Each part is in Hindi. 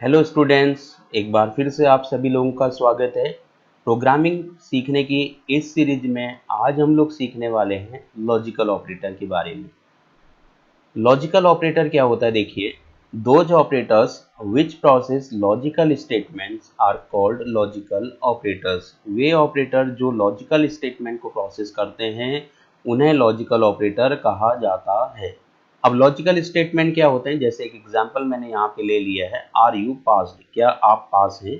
हेलो स्टूडेंट्स, एक बार फिर से आप सभी लोगों का स्वागत है। प्रोग्रामिंग सीखने की इस सीरीज में आज हम लोग सीखने वाले हैं लॉजिकल ऑपरेटर के बारे में। लॉजिकल ऑपरेटर क्या होता है? देखिए, those operators which process logical statements are called logical operators. वे ऑपरेटर जो लॉजिकल स्टेटमेंट को प्रोसेस करते हैं उन्हें लॉजिकल ऑपरेटर कहा जाता है। अब लॉजिकल स्टेटमेंट क्या होते हैं? जैसे एक एग्जांपल मैंने यहाँ पे ले लिया है, आर यू पास्ड, क्या आप पास हैं।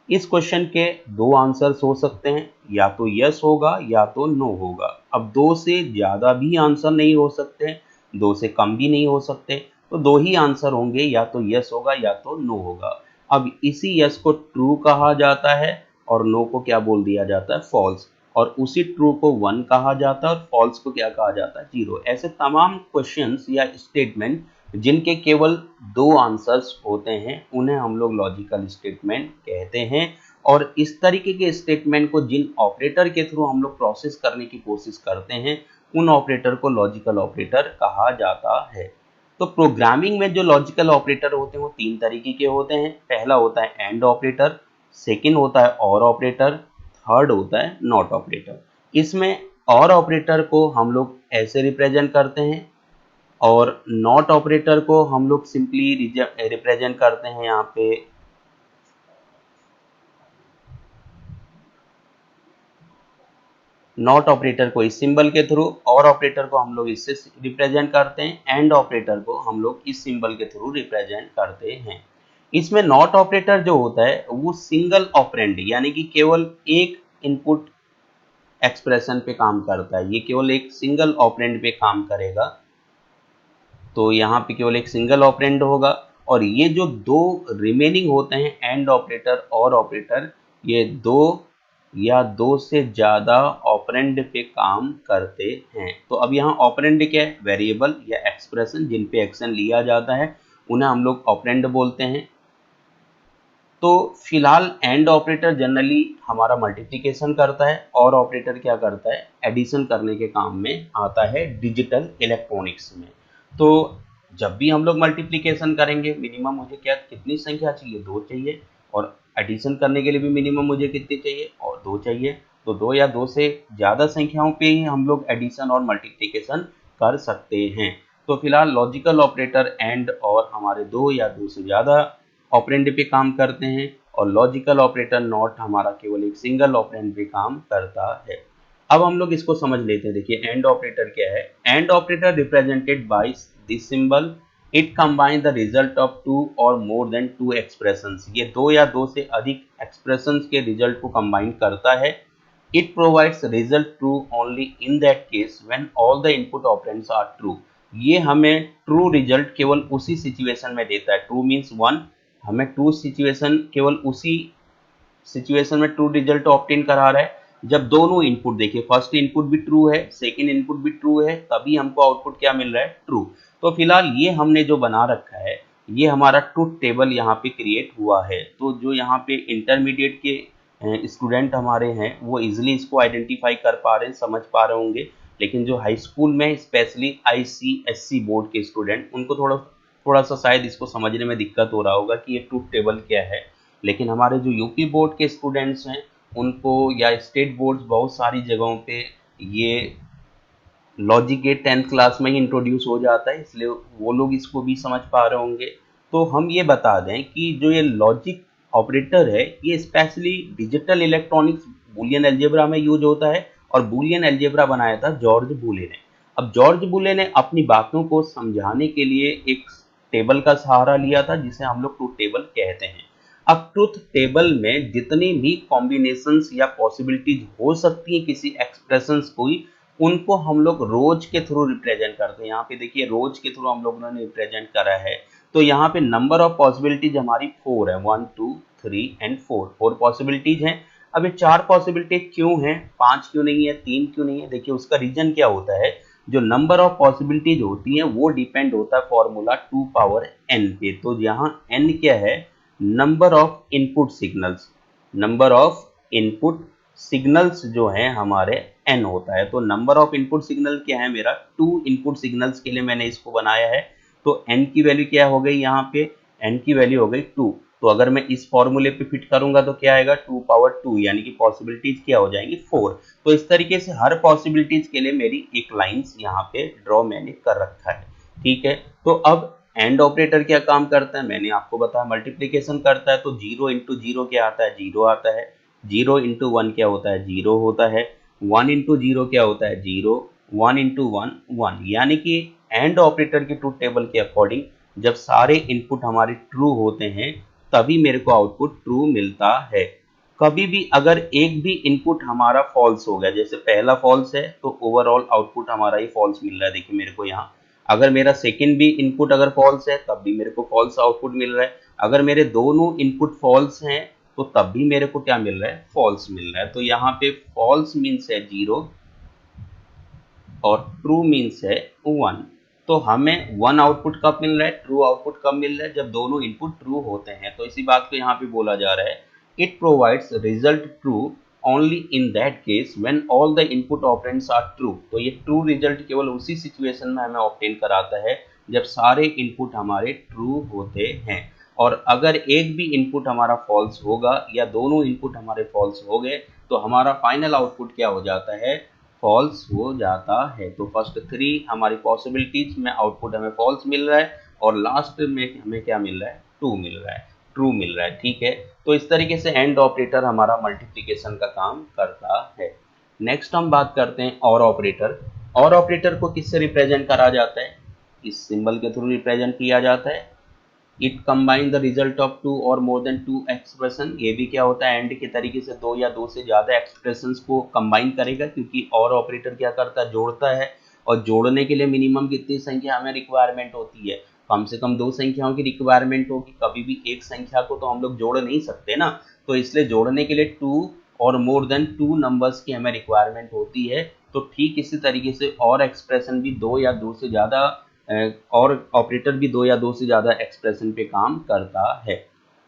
इस क्वेश्चन के दो आंसर्स हो सकते हैं, या तो यस होगा या तो नो होगा। अब दो से ज़्यादा भी आंसर नहीं हो सकते, दो से कम भी नहीं हो सकते, तो दो ही आंसर होंगे, या तो यस होगा या तो नो होगा। अब इसी यस को ट्रू कहा जाता है और नो को क्या बोल दिया जाता है? फॉल्स। और उसी ट्रू को 1 कहा जाता है और फॉल्स को क्या कहा जाता है? 0। ऐसे तमाम क्वेश्चंस या स्टेटमेंट जिनके केवल दो आंसर्स होते हैं उन्हें हम लोग लॉजिकल स्टेटमेंट कहते हैं। और इस तरीके के स्टेटमेंट को जिन ऑपरेटर के थ्रू हम लोग प्रोसेस करने की कोशिश करते हैं उन ऑपरेटर को लॉजिकल ऑपरेटर कहा जाता है। तो प्रोग्रामिंग में जो लॉजिकल ऑपरेटर होते हैं वो तीन तरीके के होते हैं। पहला होता है एंड ऑपरेटर, सेकंड होता है और ऑपरेटर, थर्ड होता है नॉट ऑपरेटर। इसमें और ऑपरेटर को हम लोग ऐसे रिप्रेजेंट करते हैं और नॉट ऑपरेटर को हम लोग सिंपली रिप्रेजेंट करते हैं यहाँ पे नॉट ऑपरेटर को इस सिंबल के थ्रू, और ऑपरेटर को हम लोग इससे रिप्रेजेंट करते हैं, एंड ऑपरेटर को हम लोग इस सिंबल के थ्रू रिप्रेजेंट करते हैं। इसमें नॉट ऑपरेटर जो होता है वो सिंगल ऑपरेंड यानी कि केवल एक इनपुट एक्सप्रेशन पे काम करता है, ये केवल एक सिंगल ऑपरेंड पे काम करेगा। तो यहाँ पे केवल एक सिंगल ऑपरेंड होगा। और ये जो दो रिमेनिंग होते हैं एंड ऑपरेटर और ऑपरेटर, ये दो या दो से ज़्यादा ऑपरेंड पे काम करते हैं। तो अब यहाँ ऑपरेंड क्या है? वेरिएबल या एक्सप्रेशन जिन पे एक्शन लिया जाता है उन्हें हम लोग ऑपरेंड बोलते हैं। तो फिलहाल एंड ऑपरेटर जनरली हमारा मल्टीप्लिकेशन करता है और ऑपरेटर क्या करता है? एडिशन करने के काम में आता है डिजिटल इलेक्ट्रॉनिक्स में। तो जब भी हम लोग मल्टीप्लिकेशन करेंगे मिनिमम मुझे क्या कितनी संख्या चाहिए? दो चाहिए। और एडिशन करने के लिए भी मिनिमम मुझे कितनी चाहिए? और दो चाहिए। तो दो या दो से ज़्यादा संख्याओं पे ही हम लोग एडिशन और मल्टीप्लिकेशन कर सकते हैं। तो फिलहाल लॉजिकल ऑपरेटर एंड और हमारे दो या दो से ज़्यादा ऑपरेंड पे काम करते हैं और लॉजिकल ऑपरेटर नॉट हमारा केवल एक सिंगल ऑपरेंड पे काम करता है। अब हम लोग इसको समझ लेते हैं। देखिए एंड ऑपरेटर क्या है? And operator represented by this symbol, it combine the result of two or more then to expressions. ये दो या दो से अधिक एक्सप्रेशंस के रिजल्ट को कंबाइन करता है। It provides result true only in that case when all the input operands are true. ये हमें ट्रू रिजल्ट केवल उसी सिचुएशन में देता है। ट्रू मीन्स 1, हमें ट्रू सिचुएशन केवल उसी सिचुएशन में ट्रू रिजल्ट ऑब्टेन करा रहा है जब दोनों इनपुट, देखिए फर्स्ट इनपुट भी ट्रू है, सेकंड इनपुट भी ट्रू है, तभी हमको आउटपुट क्या मिल रहा है? ट्रू। तो फिलहाल ये हमने जो बना रखा है ये हमारा ट्रूथ टेबल यहाँ पे क्रिएट हुआ है। तो जो यहाँ पे इंटरमीडिएट के स्टूडेंट हमारे हैं वो इजिली इसको आइडेंटिफाई कर पा रहे हैं, समझ पा रहे होंगे। लेकिन जो हाई स्कूल में स्पेशली ICSC बोर्ड के स्टूडेंट, उनको थोड़ा थोड़ा सा शायद इसको समझने में दिक्कत हो रहा होगा कि ये ट्रूथ टेबल क्या है। लेकिन हमारे जो यूपी बोर्ड के स्टूडेंट्स हैं उनको, या स्टेट बोर्ड्स बहुत सारी जगहों पे ये लॉजिक गेट 10th क्लास में ही इंट्रोड्यूस हो जाता है, इसलिए वो लोग इसको भी समझ पा रहे होंगे। तो हम ये बता दें कि जो ये लॉजिक ऑपरेटर है ये specially digital electronics Boolean algebra में यूज होता है और बूलियन अलजेब्रा बनाया था जॉर्ज बूले ने। अब जॉर्ज बूले ने अपनी बातों को समझाने के लिए एक टेबल का सहारा लिया था जिसे हम लोग ट्रूथ टेबल कहते हैं। अब ट्रूथ टेबल में जितनी भी कॉम्बिनेशंस या पॉसिबिलिटीज हो सकती है किसी एक्सप्रेशंस को, उनको हम लोग रोज के थ्रू रिप्रेजेंट करते हैं। यहाँ पे देखिए रोज के थ्रू हम लोगों ने रिप्रेजेंट करा है। तो यहाँ पे नंबर ऑफ पॉसिबिलिटीज हमारी 4 है, 1 2 3 एंड 4 पॉसिबिलिटीज हैं। अब ये 4 पॉसिबिलिटी क्यों हैं, 5 क्यों नहीं है, 3 क्यों नहीं है? देखिए उसका रीजन क्या होता है, जो नंबर ऑफ पॉसिबिलिटीज होती हैं वो डिपेंड होता है फॉर्मूला 2 पावर n पे। तो यहाँ n क्या है? Number of input signals. Number of input signals जो हैं हमारे n होता है। तो नंबर ऑफ इनपुट सिग्नल क्या है मेरा? 2 इनपुट सिग्नल्स के लिए मैंने इसको बनाया है। तो n की वैल्यू क्या हो गई? यहाँ पे n की वैल्यू हो गई 2। तो अगर मैं इस फॉर्मूले पे फिट करूंगा तो क्या आएगा 2 पावर 2, यानी कि पॉसिबिलिटीज क्या हो जाएंगी 4। तो इस तरीके से हर पॉसिबिलिटीज के लिए मेरी एक लाइंस यहाँ पे ड्रॉ मैंने कर रखा है। ठीक है, तो अब एंड ऑपरेटर क्या काम करता है, मैंने आपको बताया मल्टीप्लीकेशन करता है। तो 0 इंटू 0 क्या आता है, 0 आता है। 0 इंटू 1 क्या होता है, 0 होता है। 1 इंटू 0 क्या होता है, 0। 1 इंटू 1 1, यानी कि एंड ऑपरेटर की ट्रूथ टेबल के अकॉर्डिंग जब सारे इनपुट हमारे ट्रू होते हैं तभी मेरे को आउटपुट ट्रू मिलता है। कभी भी अगर एक भी इनपुट हमारा फॉल्स हो गया, जैसे पहला फॉल्स है तो ओवरऑल आउटपुट हमारा ही फॉल्स मिल रहा है। देखिए मेरे को यहाँ अगर मेरा सेकंड भी इनपुट अगर फॉल्स है तब भी मेरे को फॉल्स आउटपुट मिल रहा है। अगर मेरे दोनों इनपुट फॉल्स हैं तो तब भी मेरे को क्या मिल रहा है, फॉल्स मिल रहा है। तो यहाँ पे फॉल्स मीन्स है 0 और ट्रू मीन्स है 1। तो हमें 1 आउटपुट कब मिल रहा है, ट्रू आउटपुट कब मिल रहा है, जब दोनों इनपुट ट्रू होते हैं। तो इसी बात को यहाँ पे बोला जा रहा है it provides result true only in that case when all the input operands are true. तो ये ट्रू रिजल्ट केवल उसी सिचुएशन में हमें ऑब्टेन कराता है जब सारे इनपुट हमारे ट्रू होते हैं। और अगर एक भी इनपुट हमारा फॉल्स होगा या दोनों इनपुट हमारे फॉल्स हो गए तो हमारा फाइनल आउटपुट क्या हो जाता है, फॉल्स हो जाता है। तो फर्स्ट 3 हमारी पॉसिबिलिटीज में आउटपुट हमें फॉल्स मिल रहा है और लास्ट में हमें क्या मिल रहा है, ट्रू मिल रहा है, ट्रू मिल रहा है। ठीक है, तो इस तरीके से एंड ऑपरेटर हमारा मल्टीप्लिकेशन का काम करता है। नेक्स्ट हम बात करते हैं और ऑपरेटर। और ऑपरेटर को किससे रिप्रेजेंट करा जाता है, इस सिंबल के थ्रू रिप्रेजेंट किया जाता है। It combine the result of 2 और मोर देन 2 एक्सप्रेशन। ये भी क्या होता है, एंड के तरीके से 2 या 2 से ज्यादा एक्सप्रेशंस को कंबाइन करेगा, क्योंकि और ऑपरेटर क्या करता है, जोड़ता है। और जोड़ने के लिए मिनिमम कितनी संख्या हमें रिक्वायरमेंट होती है, कम से कम 2 संख्याओं की रिक्वायरमेंट होगी। कभी भी एक संख्या को तो हम लोग जोड़ नहीं सकते ना, तो इसलिए जोड़ने के लिए 2 और मोर देन 2 नंबर्स की हमें रिक्वायरमेंट होती है। तो ठीक इसी तरीके से और एक्सप्रेशन भी 2 या 2 से ज्यादा और ऑपरेटर भी 2 या 2 से ज्यादा एक्सप्रेशन पे काम करता है।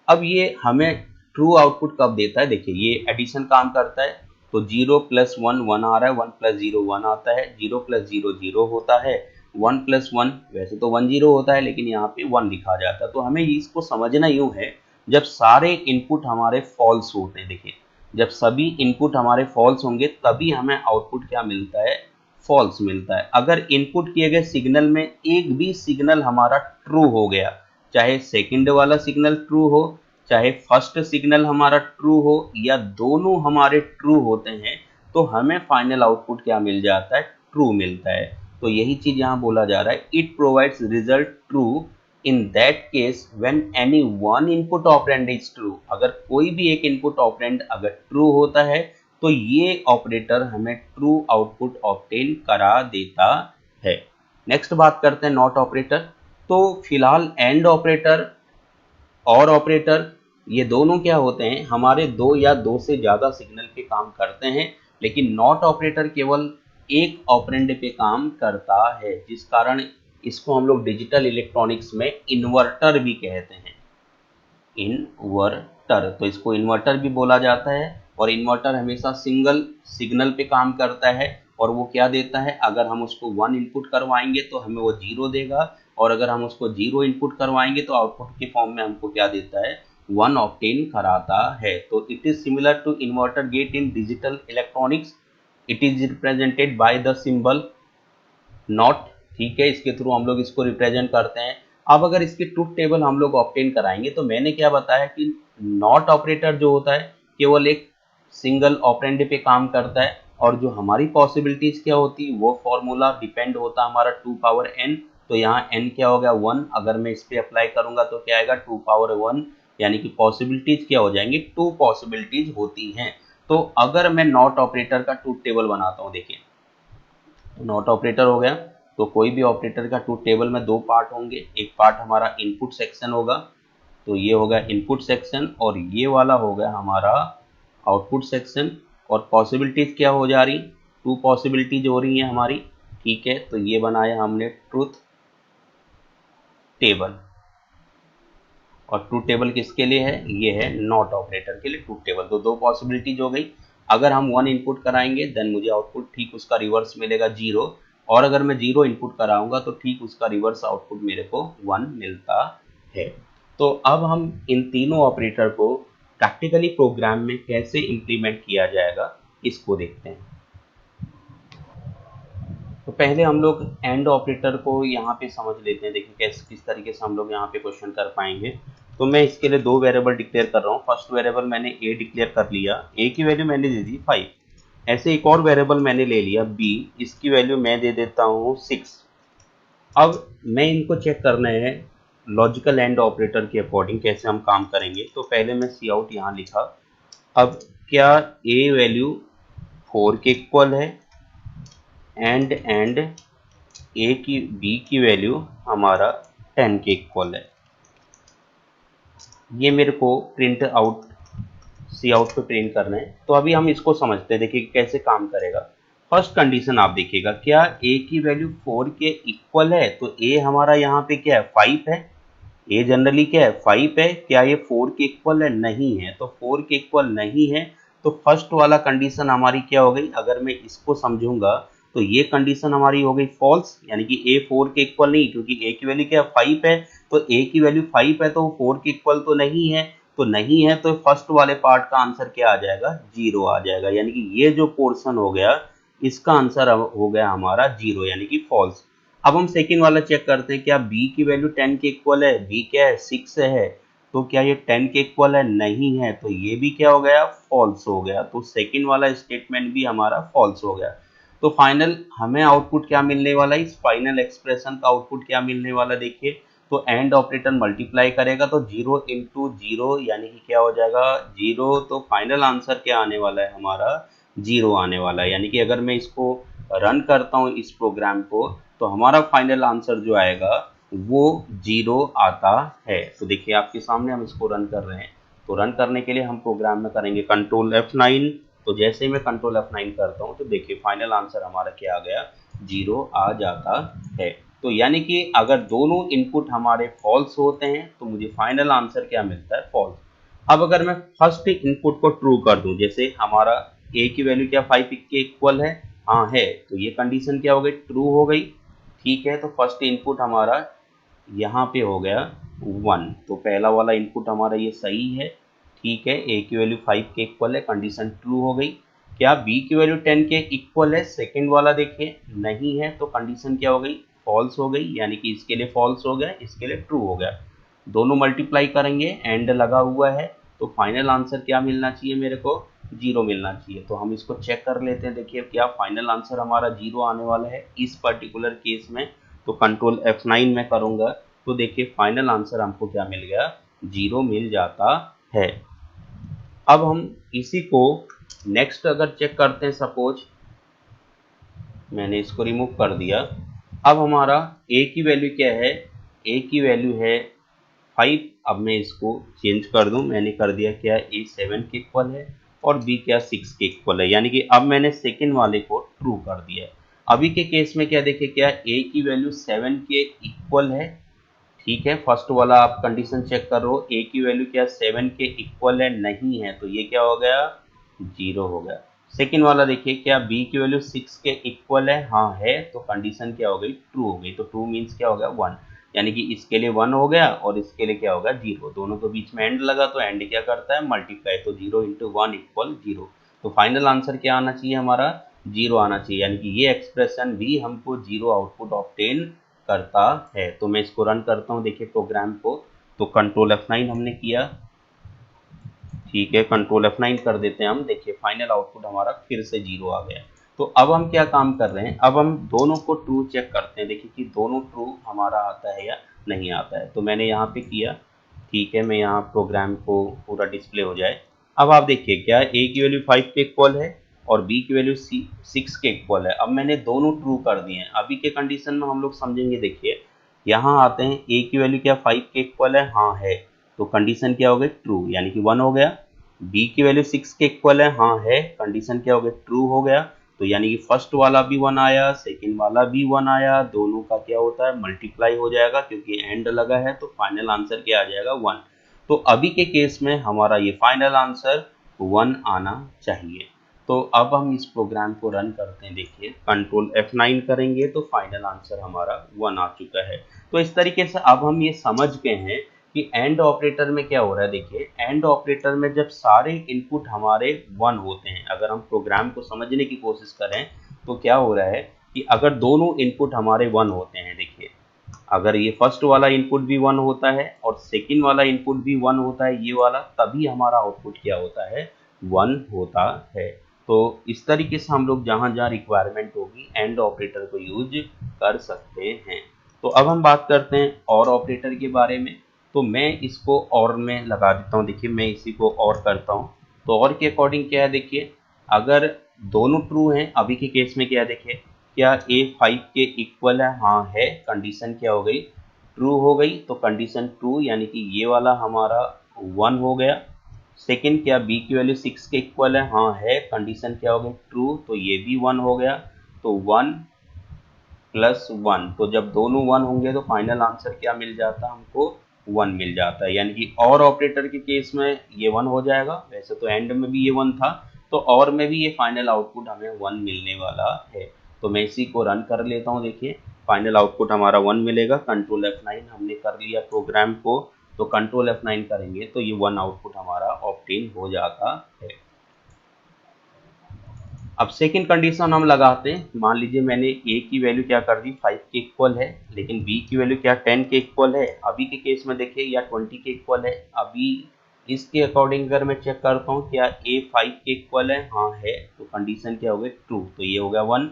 अब ये हमें ट्रू आउटपुट कब देता है, देखिए ये एडिशन काम करता है। तो 0 प्लस 1 1 आ रहा है, 1 प्लस 0 1 आता है, 0 प्लस 0 0 होता है, 1 प्लस 1 वैसे तो 1 0 होता है लेकिन यहाँ पे 1 लिखा जाता है। तो हमें इसको समझना यूं है, जब सारे इनपुट हमारे फॉल्स होते हैं, देखिए जब सभी इनपुट हमारे फॉल्स होंगे तभी हमें आउटपुट क्या मिलता है, फॉल्स मिलता है। अगर इनपुट किए गए सिग्नल में एक भी सिग्नल हमारा ट्रू हो गया, चाहे सेकंड वाला सिग्नल ट्रू हो, चाहे फर्स्ट सिग्नल हमारा ट्रू हो, या दोनों हमारे ट्रू होते हैं, तो हमें फाइनल आउटपुट क्या मिल जाता है, ट्रू मिलता है। तो यही चीज यहाँ बोला जा रहा है, it provides result true in that case when any one input operand is true. अगर कोई भी एक इनपुट ऑपरेंड अगर ट्रू होता है तो ये ऑपरेटर हमें ट्रू आउटपुट ऑब्टेन करा देता है। नेक्स्ट बात करते हैं नॉट ऑपरेटर। तो फिलहाल एंड ऑपरेटर और ऑपरेटर ये दोनों क्या होते हैं, हमारे 2 या 2 से ज्यादा सिग्नल पे काम करते हैं, लेकिन नॉट ऑपरेटर केवल एक ऑपरेंड पे काम करता है, जिस कारण इसको हम लोग डिजिटल इलेक्ट्रॉनिक्स में इन्वर्टर भी कहते हैं। इन्वर्टर, तो इसको इन्वर्टर भी बोला जाता है। और इन्वर्टर हमेशा सिंगल सिग्नल पे काम करता है और वो क्या देता है, अगर हम उसको 1 इनपुट करवाएंगे तो हमें वो 0 देगा, और अगर हम उसको 0 इनपुट करवाएंगे तो आउटपुट के फॉर्म में हमको क्या देता है, 1 ऑब्टेन कराता है। तो it is similar to inverter gate in digital electronics. It is represented by the symbol not. ठीक है, इसके थ्रू हम लोग इसको रिप्रेजेंट करते हैं। अब अगर इसकी ट्रूथ टेबल हम लोग ऑब्टेन कराएंगे तो मैंने क्या बताया कि नॉट ऑपरेटर जो होता है केवल एक सिंगल ऑपरेंड पे काम करता है, और जो हमारी पॉसिबिलिटीज क्या होती है वो फॉर्मूला डिपेंड होता है हमारा 2 पावर n। तो यहाँ n क्या हो गया 1, अगर मैं इस पे अप्लाई करूंगा तो क्या आएगा 2 पावर 1, यानी कि पॉसिबिलिटीज क्या हो जाएंगी, 2 पॉसिबिलिटीज होती हैं। तो अगर मैं नॉट ऑपरेटर का ट्रूथ टेबल बनाता हूँ, देखिए नॉट ऑपरेटर हो गया, तो कोई भी ऑपरेटर का ट्रूथ टेबल में 2 पार्ट होंगे। एक पार्ट हमारा इनपुट सेक्शन होगा, तो ये होगा इनपुट सेक्शन, और ये वाला हो गया हमारा आउटपुट सेक्शन। और पॉसिबिलिटीज क्या हो जा रही, 2 पॉसिबिलिटीज हो रही हैं हमारी। ठीक है, तो ये बनाया हमने ट्रूथ टेबल। और ट्रूथ टेबल किसके लिए है, ये है नॉट ऑपरेटर के लिए ट्रूथ टेबल। तो 2 पॉसिबिलिटीज हो गई। अगर हम 1 इनपुट कराएंगे देन मुझे आउटपुट ठीक उसका रिवर्स मिलेगा 0, और अगर मैं 0 इनपुट कराऊंगा तो ठीक उसका रिवर्स आउटपुट मेरे को 1 मिलता है। तो अब हम इन तीनों ऑपरेटर को प्रैक्टिकली प्रोग्राम में कैसे इंप्लीमेंट किया जाएगा इसको देखते हैं। तो पहले हम लोग एंड ऑपरेटर को यहाँ पे समझ लेते हैं। देखिए कैसे किस तरीके से हम लोग यहाँ पे क्वेश्चन कर पाएंगे। तो मैं इसके लिए दो वेरिएबल डिक्लेयर कर रहा हूँ। फर्स्ट वेरिएबल मैंने ए डिक्लेयर कर लिया, ए की वैल्यू मैंने दे दी 5। ऐसे एक और वेरिएबल मैंने ले लिया बी, इसकी वैल्यू मैं दे देता हूँ 6। अब मैं इनको चेक करना है लॉजिकल एंड ऑपरेटर के अकॉर्डिंग कैसे हम काम करेंगे। तो पहले मैं सी आउट यहाँ लिखा। अब क्या ए वैल्यू 4 के इक्वल है एंड ए की बी की वैल्यू हमारा 10 के इक्वल है। ये मेरे को प्रिंट आउट सी आउट पे प्रिंट करना है। तो अभी हम इसको समझते हैं, देखिए कैसे काम करेगा। फर्स्ट कंडीशन आप देखिएगा, क्या ए की वैल्यू 4 के इक्वल है। तो ए हमारा यहाँ पे क्या है 5 है। ए जनरली क्या है 5 है। क्या ये 4 के इक्वल है? नहीं है। तो 4 के इक्वल नहीं है तो फर्स्ट वाला कंडीशन हमारी क्या हो गई, अगर मैं इसको समझूंगा तो ये कंडीशन हमारी हो गई फॉल्स, यानी कि ए 4 के इक्वल नहीं, क्योंकि ए की वैल्यू क्या है 5 है। तो ए की वैल्यू 5 है तो 4 के इक्वल तो नहीं है। तो नहीं है तो फर्स्ट वाले पार्ट का आंसर क्या आ जाएगा, 0 आ जाएगा। यानी कि ये जो पोर्शन हो गया इसका आंसर हो गया हमारा 0, यानी कि फॉल्स। अब हम सेकंड वाला चेक करते हैं, क्या b की वैल्यू 10 के इक्वल है। b क्या है 6 है। तो क्या ये 10 के इक्वल है? नहीं है। तो ये भी क्या हो गया, फॉल्स हो गया। तो सेकंड वाला स्टेटमेंट भी हमारा फॉल्स हो गया। तो फाइनल हमें आउटपुट क्या मिलने वाला है, इस फाइनल एक्सप्रेशन का आउटपुट क्या मिलने वाला देखिए। तो एंड ऑपरेटर मल्टीप्लाई करेगा तो 0 इंटू 0 यानी कि क्या हो जाएगा 0। तो फाइनल आंसर क्या आने वाला है हमारा 0 आने वाला है। यानी कि अगर मैं इसको रन करता हूँ इस प्रोग्राम को तो हमारा फाइनल आंसर जो आएगा वो 0 आता है। तो देखिए आपके सामने हम इसको रन कर रहे हैं। तो रन करने के लिए हम प्रोग्राम में करेंगे कंट्रोल F9। तो जैसे ही मैं कंट्रोल F9 करता हूँ तो देखिए फाइनल आंसर हमारा क्या आ गया, 0 आ जाता है। तो यानी कि अगर दोनों इनपुट हमारे फॉल्स होते हैं तो मुझे फाइनल आंसर क्या मिलता है, फॉल्स। अब अगर मैं फर्स्ट इनपुट को ट्रू कर दूं, जैसे हमारा ए की वैल्यू क्या 5 के इक्वल है, हाँ है, तो ये कंडीशन क्या हो गई, ट्रू हो गई। ठीक है, तो फर्स्ट इनपुट हमारा यहाँ पे हो गया 1। तो पहला वाला इनपुट हमारा ये सही है। ठीक है, ए की वैल्यू 5 के इक्वल है, कंडीशन ट्रू हो गई। क्या बी की वैल्यू 10 के इक्वल है, सेकंड वाला देखिए नहीं है, तो कंडीशन क्या हो गई, फॉल्स हो गई। यानी कि इसके लिए फॉल्स हो गया, इसके लिए ट्रू हो गया। दोनों मल्टीप्लाई करेंगे, एंड लगा हुआ है, तो फाइनल आंसर क्या मिलना चाहिए मेरे को, 0 मिलना चाहिए। तो हम इसको चेक कर लेते हैं। देखिए क्या फाइनल आंसर हमारा 0 आने वाला है इस पर्टिकुलर केस में। तो कंट्रोल F9 में करूंगा तो देखिए फाइनल आंसर हमको क्या मिल गया, 0 मिल जाता है। अब हम इसी को नेक्स्ट अगर चेक करते हैं, सपोज मैंने इसको रिमूव कर दिया। अब हमारा a की वैल्यू क्या है, a की वैल्यू है 5। अब मैं इसको चेंज कर दूं, मैंने कर दिया क्या, a 7 के इक्वल है और b क्या 6 के इक्वल है। यानी कि अब मैंने सेकंड वाले को ट्रू कर दिया है। अभी के केस में क्या देखिए, क्या a की वैल्यू 7 के इक्वल है। ठीक है, फर्स्ट वाला आप कंडीशन चेक कर रहे हो, a की वैल्यू क्या 7 के इक्वल है, नहीं है, तो ये क्या हो गया, 0 हो गया। सेकंड वाला देखिए, क्या b की वैल्यू 6 के इक्वल है, हाँ है, तो कंडीशन क्या हो गई, ट्रू हो गई। तो ट्रू मीन्स क्या हो गया 1, यानी कि इसके लिए 1 हो गया और इसके लिए क्या होगा 0। दोनों के बीच में एंड लगा तो एंड क्या करता है, मल्टीप्लाई। तो 0 इंटू 1 इक्वल 0। तो फाइनल आंसर क्या आना चाहिए हमारा, 0 आना चाहिए। यानी कि ये एक्सप्रेशन भी हमको 0 आउटपुट ऑब्टेन करता है। तो मैं इसको रन करता हूँ, देखिए प्रोग्राम को। तो कंट्रोल F9 हमने किया। ठीक है, कंट्रोल F9 कर देते हैं हम। देखिए फाइनल आउटपुट हमारा फिर से 0 आ गया। तो अब हम क्या काम कर रहे हैं, अब हम दोनों को ट्रू चेक करते हैं। देखिए कि दोनों ट्रू हमारा आता है या नहीं आता है। तो मैंने यहाँ पे किया। ठीक है, मैं यहाँ प्रोग्राम को पूरा डिस्प्ले हो जाए। अब आप देखिए, क्या ए की वैल्यू 5 के इक्वल है और बी की वैल्यू 6 के इक्वल है। अब मैंने दोनों ट्रू कर दिए हैं। अभी के कंडीशन में हम लोग समझेंगे। देखिए यहाँ आते हैं, ए की वैल्यू क्या 5 के इक्वल है, हाँ है, तो कंडीशन क्या हो गई, ट्रू, यानी कि 1 हो गया। बी की वैल्यू 6 के इक्वल है, हाँ है, कंडीशन क्या हो गया, ट्रू हो गया। तो यानी कि फर्स्ट वाला भी 1 आया, सेकंड वाला भी 1 आया, दोनों का क्या होता है, मल्टीप्लाई हो जाएगा, क्योंकि एंड लगा है। तो फाइनल आंसर क्या आ जाएगा, 1। तो अभी के केस में हमारा ये फाइनल आंसर 1 आना चाहिए। तो अब हम इस प्रोग्राम को रन करते हैं। देखिए कंट्रोल F9 करेंगे तो फाइनल आंसर हमारा 1 आ चुका है। तो इस तरीके से अब हम ये समझ गए हैं कि एंड ऑपरेटर में क्या हो रहा है। देखिए एंड ऑपरेटर में जब सारे इनपुट हमारे 1 होते हैं, अगर हम प्रोग्राम को समझने की कोशिश करें तो क्या हो रहा है कि अगर दोनों इनपुट हमारे 1 होते हैं, देखिए अगर ये फर्स्ट वाला इनपुट भी 1 होता है और सेकंड वाला इनपुट भी 1 होता है, ये वाला, तभी हमारा आउटपुट क्या होता है, 1 होता है। तो इस तरीके से हम लोग जहां जहां रिक्वायरमेंट होगी एंड ऑपरेटर को यूज कर सकते हैं। तो अब हम बात करते हैं और ऑपरेटर के बारे में। तो मैं इसको और में लगा देता हूँ। देखिए मैं इसी को और करता हूँ। तो और के अकॉर्डिंग क्या है, देखिए अगर दोनों ट्रू हैं, अभी के केस में क्या है, देखिए क्या a 5 के इक्वल है, हाँ है, कंडीशन क्या हो गई, ट्रू हो गई। तो कंडीशन ट्रू यानी कि ये वाला हमारा 1 हो गया। सेकंड क्या b की वैल्यू 6 के इक्वल है, हाँ है, कंडीशन क्या हो गई, ट्रू, तो ये भी 1 हो गया। तो 1 प्लस 1, तो जब दोनों 1 होंगे तो फाइनल आंसर क्या मिल जाता है हमको, 1 मिल जाता है। यानी कि और ऑपरेटर के केस में ये 1 हो जाएगा, वैसे तो एंड में भी ये 1 था, तो और में भी ये फाइनल आउटपुट हमें 1 मिलने वाला है। तो मैं इसी को रन कर लेता हूँ। देखिए फाइनल आउटपुट हमारा 1 मिलेगा। कंट्रोल F9 हमने कर लिया प्रोग्राम को, तो कंट्रोल F9 करेंगे तो ये 1 आउटपुट हमारा ऑब्टेन हो जाता है। अब सेकंड कंडीशन हम लगाते हैं। मान लीजिए मैंने a की वैल्यू क्या कर दी, 5 के इक्वल है, लेकिन b की वैल्यू क्या 10 के इक्वल है। अभी के केस में देखिए या 20 के इक्वल है। अभी इसके अकॉर्डिंग अगर मैं चेक करता हूँ क्या a 5 के इक्वल है, हाँ है, तो कंडीशन क्या हो गई, ट्रू, तो ये हो गया 1।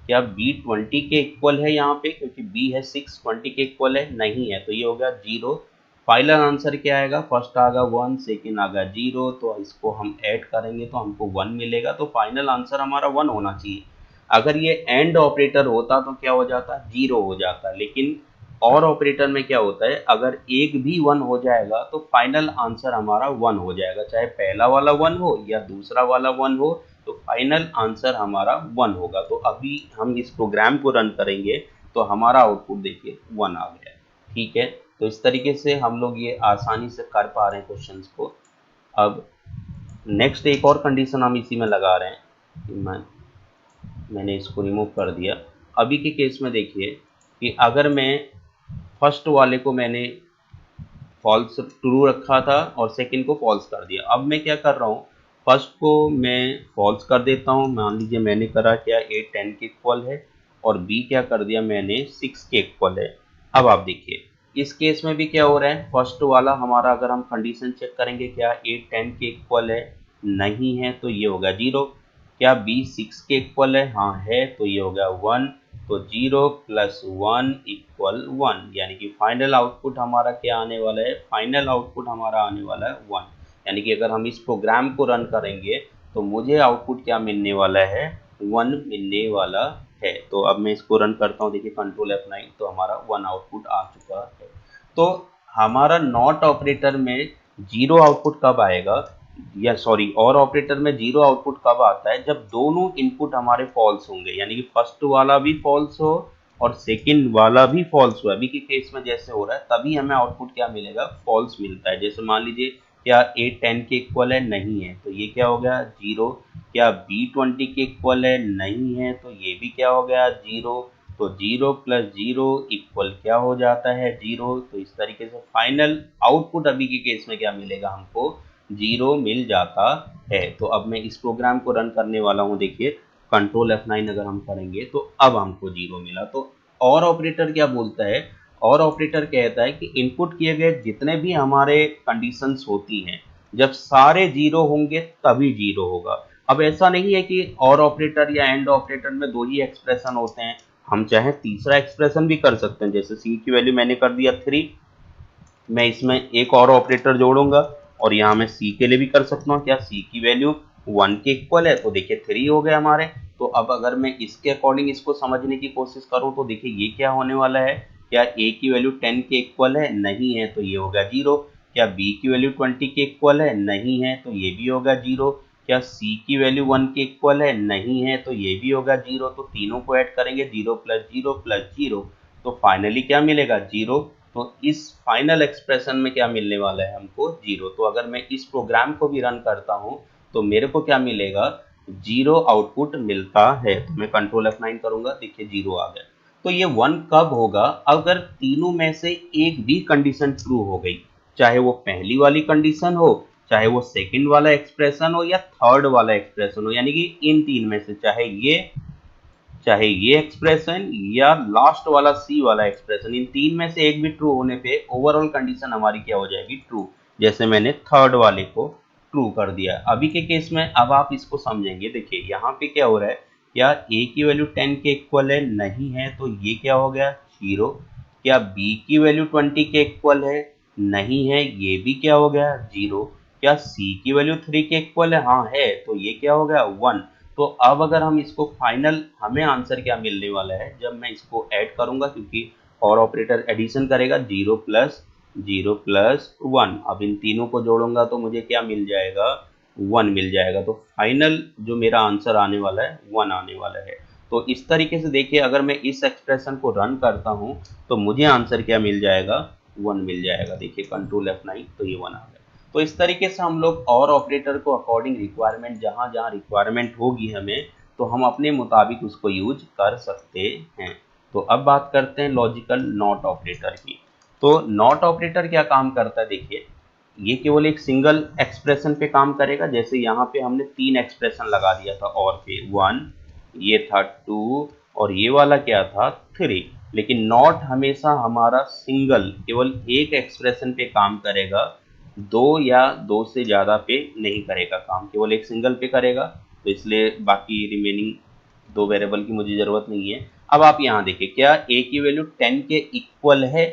क्या b 20 के इक्वल है यहाँ पे, क्योंकि b है 6, 20 के इक्वल है, नहीं है, तो ये हो गया 0। फाइनल आंसर क्या आएगा, फर्स्ट आएगा 1, सेकेंड आएगा 0, तो इसको हम ऐड करेंगे तो हमको 1 मिलेगा। तो फाइनल आंसर हमारा 1 होना चाहिए। अगर ये एंड ऑपरेटर होता तो क्या हो जाता, 0 हो जाता। लेकिन और ऑपरेटर में क्या होता है, अगर एक भी 1 हो जाएगा तो फाइनल आंसर हमारा 1 हो जाएगा, चाहे पहला वाला 1 हो या दूसरा वाला 1 हो, तो फाइनल आंसर हमारा 1 होगा। तो अभी हम इस प्रोग्राम को रन करेंगे तो हमारा आउटपुट देखिए 1 आ गया। ठीक है, तो इस तरीके से हम लोग ये आसानी से कर पा रहे हैं क्वेश्चंस को। अब नेक्स्ट एक और कंडीशन हम इसी में लगा रहे हैं कि मैंने इसको रिमूव कर दिया। अभी के केस में देखिए कि अगर मैं फर्स्ट वाले को मैंने फॉल्स ट्रू रखा था और सेकंड को फॉल्स कर दिया, अब मैं क्या कर रहा हूँ, फर्स्ट को मैं फॉल्स कर देता हूँ। मान लीजिए मैंने करा क्या, a 10 के इक्वल है और b क्या कर दिया मैंने 6 के इक्वल है। अब आप देखिए इस केस में भी क्या हो रहा है, फर्स्ट वाला हमारा अगर हम कंडीशन चेक करेंगे क्या a 10 के इक्वल है, नहीं है, तो ये होगा 0। क्या b 6 के इक्वल है, हाँ है, तो ये हो गया 1। तो 0 प्लस 1 इक्वल 1, यानी कि फाइनल आउटपुट हमारा क्या आने वाला है, फाइनल आउटपुट हमारा आने वाला है 1। यानी कि अगर हम इस प्रोग्राम को रन करेंगे तो मुझे आउटपुट क्या मिलने वाला है, 1 मिलने वाला है। तो अब मैं इसको रन करता हूँ। देखिए कंट्रोल F9, तो हमारा 1 आउटपुट आ चुका है। तो हमारा नॉट ऑपरेटर में 0 आउटपुट कब आएगा, या सॉरी और ऑपरेटर में 0 आउटपुट कब आता है, जब दोनों इनपुट हमारे फॉल्स होंगे, यानी कि फर्स्ट वाला भी फॉल्स हो और सेकंड वाला भी फॉल्स हो। अभी के केस में जैसे हो रहा है तभी हमें आउटपुट क्या मिलेगा, फॉल्स मिलता है। जैसे मान लीजिए क्या a 10 के इक्वल है, नहीं है, तो ये क्या हो गया 0। क्या b 20 के इक्वल है, नहीं है, तो ये भी क्या हो गया 0। तो 0 प्लस 0 इक्वल क्या हो जाता है 0। तो इस तरीके से फाइनल आउटपुट अभी के केस में क्या मिलेगा हमको, 0 मिल जाता है। तो अब मैं इस प्रोग्राम को रन करने वाला हूँ। देखिए कंट्रोल F9 अगर हम करेंगे तो अब हमको 0 मिला। तो और ऑपरेटर क्या बोलता है, और ऑपरेटर कहता है कि इनपुट किए गए जितने भी हमारे कंडीशंस होती हैं, जब सारे 0 होंगे तभी 0 होगा। अब ऐसा नहीं है कि और ऑपरेटर या एंड ऑपरेटर में 2 ही एक्सप्रेशन होते हैं, हम चाहे तीसरा एक्सप्रेशन भी कर सकते हैं। जैसे c की वैल्यू मैंने कर दिया 3, मैं इसमें एक और ऑपरेटर जोड़ूंगा और यहाँ मैं c के लिए भी कर सकता हूँ। क्या c की वैल्यू 1 के इक्वल है, तो देखिए 3 हो गए हमारे। तो अब अगर मैं इसके अकॉर्डिंग इसको समझने की कोशिश करूँ तो देखिए ये क्या होने वाला है, क्या a की वैल्यू 10 के इक्वल है, नहीं है, तो ये होगा 0। क्या b की वैल्यू 20 के इक्वल है, नहीं है, तो ये भी होगा 0। क्या c की वैल्यू 1 के इक्वल है, नहीं है, तो ये भी होगा 0। तो तीनों को ऐड करेंगे 0 प्लस 0 प्लस 0, तो फाइनली क्या मिलेगा 0। तो इस फाइनल एक्सप्रेशन में क्या मिलने वाला है हमको 0। तो अगर मैं इस प्रोग्राम को भी रन करता हूँ तो मेरे को क्या मिलेगा, 0 आउटपुट मिलता है। तो मैं कंट्रोल F9 करूंगा, देखिए 0 आ गया। तो ये 1 कब होगा, अगर तीनों में से एक भी कंडीशन ट्रू हो गई, चाहे वो पहली वाली कंडीशन हो, चाहे वो सेकंड वाला एक्सप्रेशन हो या थर्ड वाला एक्सप्रेशन हो, यानी कि इन तीन में से चाहे ये एक्सप्रेशन या लास्ट वाला सी वाला एक्सप्रेशन, इन तीन में से एक भी ट्रू होने पे ओवरऑल कंडीशन हमारी क्या हो जाएगी, ट्रू। जैसे मैंने थर्ड वाले को ट्रू कर दिया। अभी के केस में अब आप इसको समझेंगे, देखिए यहाँ पे क्या हो रहा है, क्या a की वैल्यू 10 के इक्वल है, नहीं है, तो ये क्या हो गया 0। क्या b की वैल्यू 20 के इक्वल है, नहीं है, ये भी क्या हो गया 0। क्या c की वैल्यू 3 के इक्वल है, हाँ है, तो ये क्या हो गया 1। तो अब अगर हम इसको फाइनल, हमें आंसर क्या मिलने वाला है जब मैं इसको ऐड करूंगा, क्योंकि और ऑपरेटर एडिशन करेगा 0 प्लस 1। अब इन तीनों को जोड़ूंगा तो मुझे क्या मिल जाएगा 1 मिल जाएगा। तो फाइनल जो मेरा आंसर आने वाला है 1 आने वाला है। तो इस तरीके से देखिए, अगर मैं इस एक्सप्रेशन को रन करता हूं तो मुझे आंसर क्या मिल जाएगा 1 मिल जाएगा। देखिए कंट्रोल F9, तो ये 1 आ गया। तो इस तरीके से हम लोग और ऑपरेटर को अकॉर्डिंग रिक्वायरमेंट, जहां जहां रिक्वायरमेंट होगी हमें, तो हम अपने मुताबिक उसको यूज कर सकते हैं। तो अब बात करते हैं लॉजिकल नॉट ऑपरेटर की। तो नॉट ऑपरेटर क्या काम करता है, देखिए ये केवल एक सिंगल एक्सप्रेशन पे काम करेगा। जैसे यहाँ पे हमने 3 एक्सप्रेशन लगा दिया था और पे 1, ये था 2 और ये वाला क्या था 3। लेकिन नॉट हमेशा हमारा सिंगल, केवल एक एक्सप्रेशन पे काम करेगा, दो या दो से ज़्यादा पे नहीं करेगा काम, केवल एक सिंगल पे करेगा। तो इसलिए बाकी रिमेनिंग दो वेरिएबल की मुझे ज़रूरत नहीं है। अब आप यहाँ देखिए, क्या a की वैल्यू 10 के इक्वल है।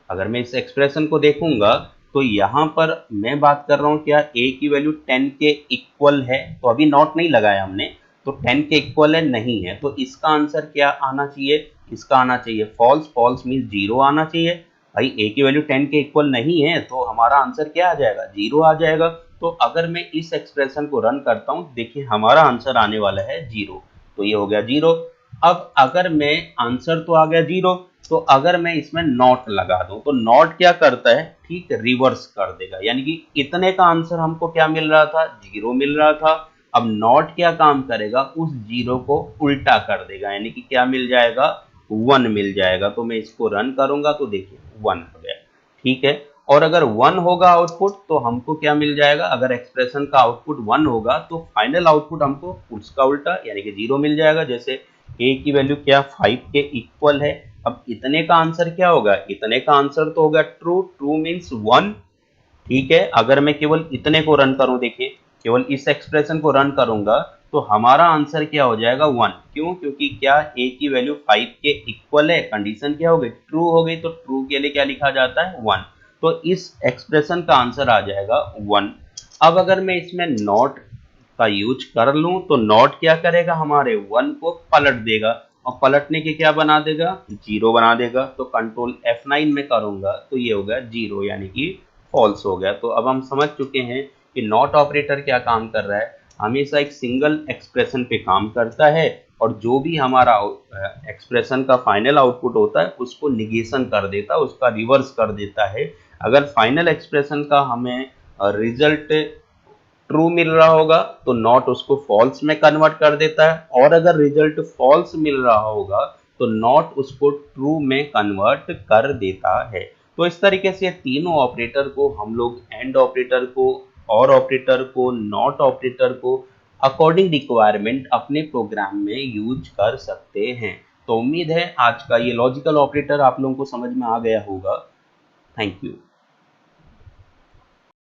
अगर मैं इस एक्सप्रेशन को देखूंगा तो यहाँ पर मैं बात कर रहा हूँ क्या a की वैल्यू 10 के इक्वल है, तो अभी नॉट नहीं लगाया हमने, तो 10 के इक्वल है, नहीं है, तो इसका आंसर क्या आना चाहिए, इसका आना चाहिए फॉल्स। फॉल्स मीन्स 0 आना चाहिए। भाई a की वैल्यू 10 के इक्वल नहीं है तो हमारा आंसर क्या आ जाएगा 0 आ जाएगा। तो अगर मैं इस एक्सप्रेशन को रन करता हूँ, देखिए हमारा आंसर आने वाला है 0, तो ये हो गया 0। अब अगर मैं, आंसर तो आ गया 0, तो अगर मैं इसमें नॉट लगा दूं तो नॉट क्या करता है, ठीक रिवर्स कर देगा। यानी कि इतने का आंसर हमको क्या मिल रहा था 0 मिल रहा था। अब नॉट क्या काम करेगा, उस 0 को उल्टा कर देगा, यानी कि क्या मिल जाएगा 1 मिल जाएगा। तो मैं इसको रन करूंगा तो देखिए 1 हो गया, ठीक है। और अगर 1 होगा आउटपुट तो हमको क्या मिल जाएगा, अगर एक्सप्रेशन का आउटपुट 1 होगा तो फाइनल आउटपुट हमको उसका उल्टा यानी कि 0 मिल जाएगा। जैसे a की वैल्यू क्या 5 के इक्वल है। अब इतने का आंसर क्या होगा, इतने का आंसर तो होगा ट्रू। ट्रू मीन्स 1, ठीक है। अगर मैं केवल इतने को रन करूं, देखिए केवल इस एक्सप्रेशन को रन करूंगा तो हमारा आंसर क्या हो जाएगा 1। क्यों, क्योंकि क्या a की वैल्यू 5 के इक्वल है, कंडीशन क्या हो गई ट्रू हो गई, तो ट्रू के लिए क्या लिखा जाता है 1। तो इस एक्सप्रेशन का आंसर आ जाएगा 1। अब अगर मैं इसमें नॉट का यूज कर लूं तो नॉट क्या करेगा, हमारे 1 को पलट देगा, और पलटने के क्या बना देगा 0 बना देगा। तो कंट्रोल F9 में करूंगा तो ये हो गया 0, यानी कि फॉल्स हो गया। तो अब हम समझ चुके हैं कि नॉट ऑपरेटर क्या काम कर रहा है, हमेशा एक सिंगल एक्सप्रेशन पे काम करता है, और जो भी हमारा एक्सप्रेशन का फाइनल आउटपुट होता है उसको निगेशन कर देता है, उसका रिवर्स कर देता है। अगर फाइनल एक्सप्रेशन का हमें रिजल्ट ट्रू मिल रहा होगा तो नॉट उसको फॉल्स में कन्वर्ट कर देता है, और अगर रिजल्ट फॉल्स मिल रहा होगा तो नॉट उसको ट्रू में कन्वर्ट कर देता है। तो इस तरीके से तीनों ऑपरेटर को हम लोग, एंड ऑपरेटर को, और ऑपरेटर को, नॉट ऑपरेटर को अकॉर्डिंग रिक्वायरमेंट अपने प्रोग्राम में यूज कर सकते हैं। तो उम्मीद है आज का ये लॉजिकल ऑपरेटर आप लोगों को समझ में आ गया होगा। Thank you.